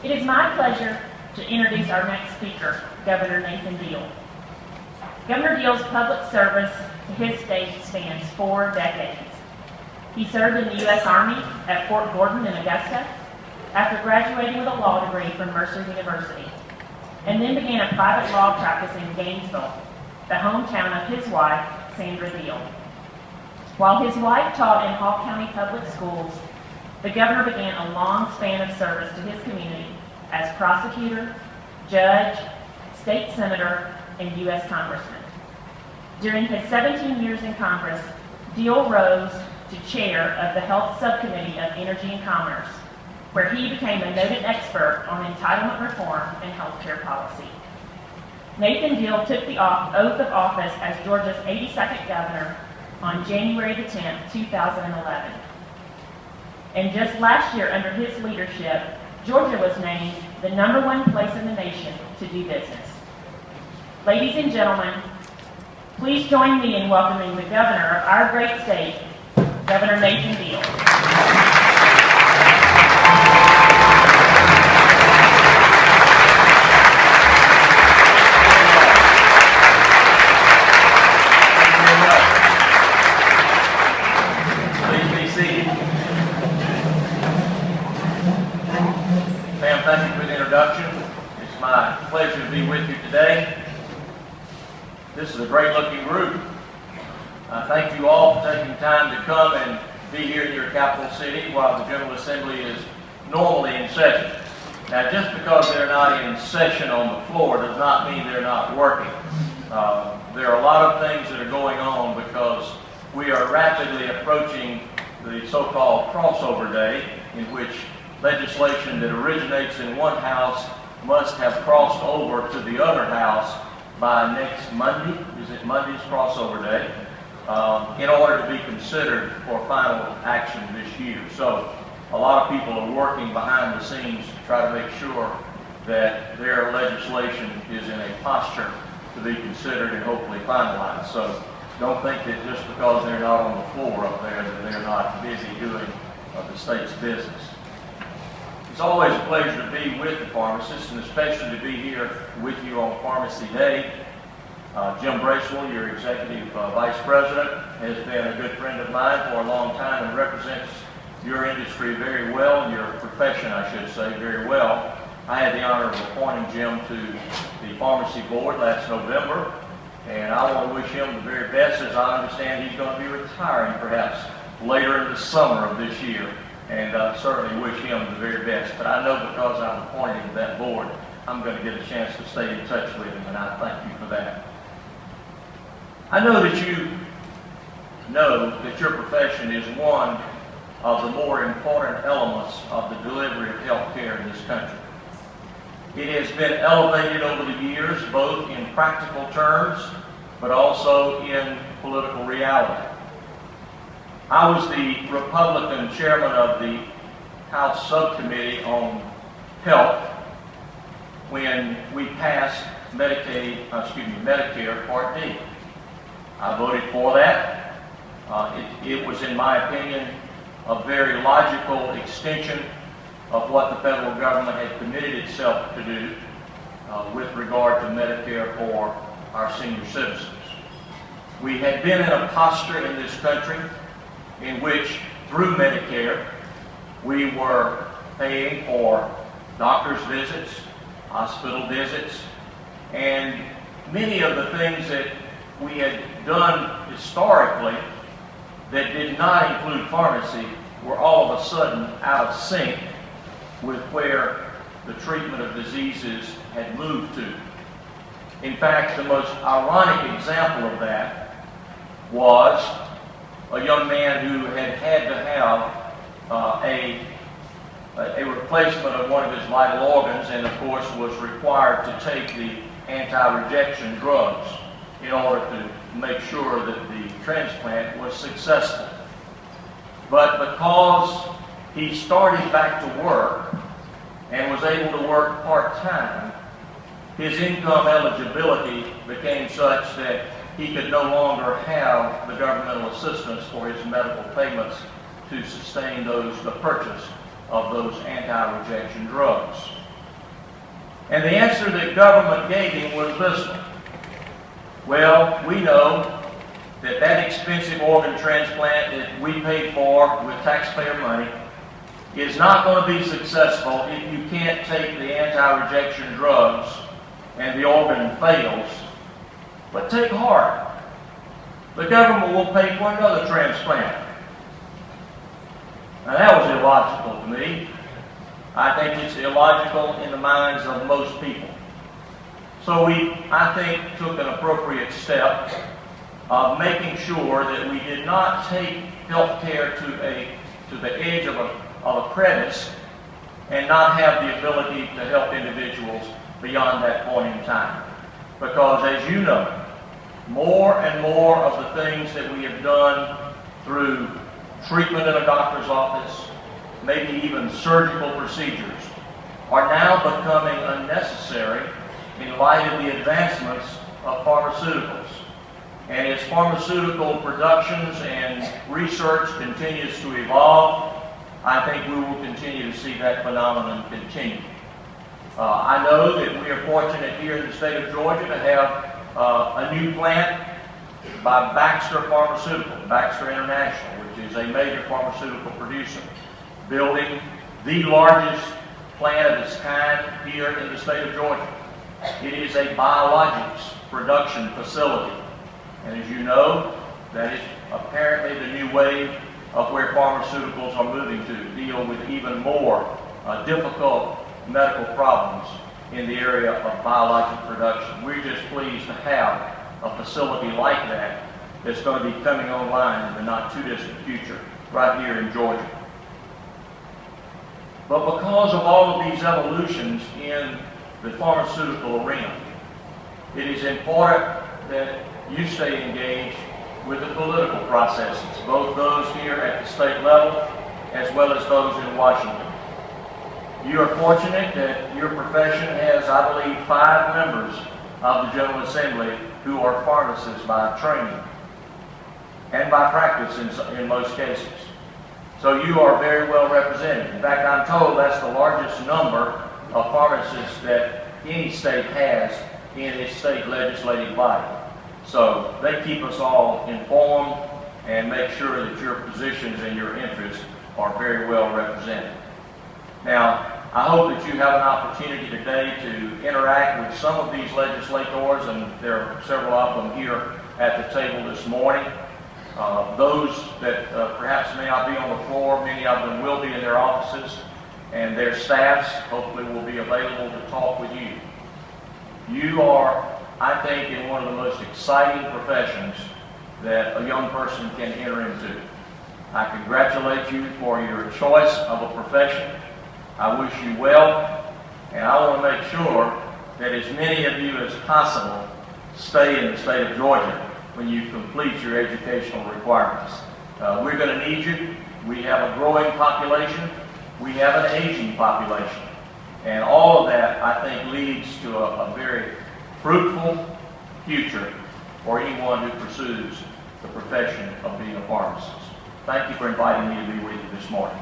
It is my pleasure to introduce our next speaker, Governor Nathan Deal. Governor Deal's public service to his state spans 4 decades. He served in the U.S. Army at Fort Gordon in Augusta after graduating with a law degree from Mercer University, and then began a private law practice in Gainesville, the hometown of his wife, Sandra Deal. While his wife taught in Hall County Public Schools, the governor began a long span of service to his community as prosecutor, judge, state senator, and U.S. congressman. During his 17 years in Congress, Deal rose to chair of the Health Subcommittee of Energy and Commerce, where he became a noted expert on entitlement reform and healthcare policy. Nathan Deal took the oath of office as Georgia's 82nd governor on January the 10th, 2011. And just last year, under his leadership, Georgia was named the #1 place in the nation to do business. Ladies and gentlemen, please join me in welcoming the governor of our great state, Governor Nathan Deal. Thank you for the introduction. It's my pleasure to be with you today. This is a great looking group. I thank you all for taking time to come and be here in your capital city while the General Assembly is normally in session. Now, just because they're not in session on the floor does not mean they're not working. There are a lot of things that are going on because we are rapidly approaching the so-called crossover day, in which legislation that originates in one house must have crossed over to the other house by next Monday. Is it Monday's crossover day? In order to be considered for final action this year. So a lot of people are working behind the scenes to try to make sure that their legislation is in a posture to be considered and hopefully finalized. So don't think that just because they're not on the floor up there that they're not busy doing the state's business. It's always a pleasure to be with the pharmacists, and especially to be here with you on Pharmacy Day. Jim Bracewell, your Executive Vice President, has been a good friend of mine for a long time and represents your industry very well, your profession, I should say, very well. I had the honor of appointing Jim to the Pharmacy Board last November, and I want to wish him the very best, as I understand he's going to be retiring perhaps later in the summer of this year. And certainly wish him the very best. But I know because I'm appointed to that board, I'm going to get a chance to stay in touch with him, and I thank you for that. I know that you know that your profession is one of the more important elements of the delivery of health care in this country. It has been elevated over the years, both in practical terms, but also in political reality. I was the Republican chairman of the House Subcommittee on Health when we passed Medicare Part D. I voted for that. It was, in my opinion, a very logical extension of what the federal government had committed itself to do with regard to Medicare for our senior citizens. We had been in a posture in this country in which, through Medicare, we were paying for doctor's visits, hospital visits, and many of the things that we had done historically that did not include pharmacy were all of a sudden out of sync with where the treatment of diseases had moved to. In fact, the most ironic example of that was a young man who had to have a replacement of one of his vital organs, and of course was required to take the anti-rejection drugs in order to make sure that the transplant was successful. But because he started back to work and was able to work part-time, his income eligibility became such that he could no longer have the governmental assistance for his medical payments to sustain the purchase of those anti-rejection drugs. And the answer that government gave him was this one. Well, we know that that expensive organ transplant that we paid for with taxpayer money is not going to be successful if you can't take the anti-rejection drugs and the organ fails. But take heart. The government will pay for another transplant. Now that was illogical to me. I think it's illogical in the minds of most people. So we, I think, took an appropriate step of making sure that we did not take health care to the edge of a crevice and not have the ability to help individuals beyond that point in time. Because as you know, more and more of the things that we have done through treatment in a doctor's office, maybe even surgical procedures, are now becoming unnecessary in light of the advancements of pharmaceuticals. And as pharmaceutical productions and research continues to evolve, I think we will continue to see that phenomenon continue. I know that we are fortunate here in the state of Georgia to have a new plant by Baxter Pharmaceutical, Baxter International, which is a major pharmaceutical producer, building the largest plant of its kind here in the state of Georgia. It is a biologics production facility. And as you know, that is apparently the new wave of where pharmaceuticals are moving to deal with even more difficult medical problems in the area of biologic production. We're just pleased to have a facility like that that's going to be coming online in the not too distant future right here in Georgia. But because of all of these evolutions in the pharmaceutical arena, it is important that you stay engaged with the political processes, both those here at the state level as well as those in Washington. You are fortunate that your profession has, I believe, 5 members of the General Assembly who are pharmacists by training and by practice in most cases. So you are very well represented. In fact, I'm told that's the largest number of pharmacists that any state has in its state legislative body. So they keep us all informed and make sure that your positions and your interests are very well represented. Now, I hope that you have an opportunity today to interact with some of these legislators, and there are several of them here at the table this morning. Those that perhaps may not be on the floor, many of them will be in their offices, and their staffs hopefully will be available to talk with you. You are, I think, in one of the most exciting professions that a young person can enter into. I congratulate you for your choice of a profession. I wish you well, and I want to make sure that as many of you as possible stay in the state of Georgia when you complete your educational requirements. We're going to need you. We have a growing population. We have an aging population. And all of that, I think, leads to a very fruitful future for anyone who pursues the profession of being a pharmacist. Thank you for inviting me to be with you this morning.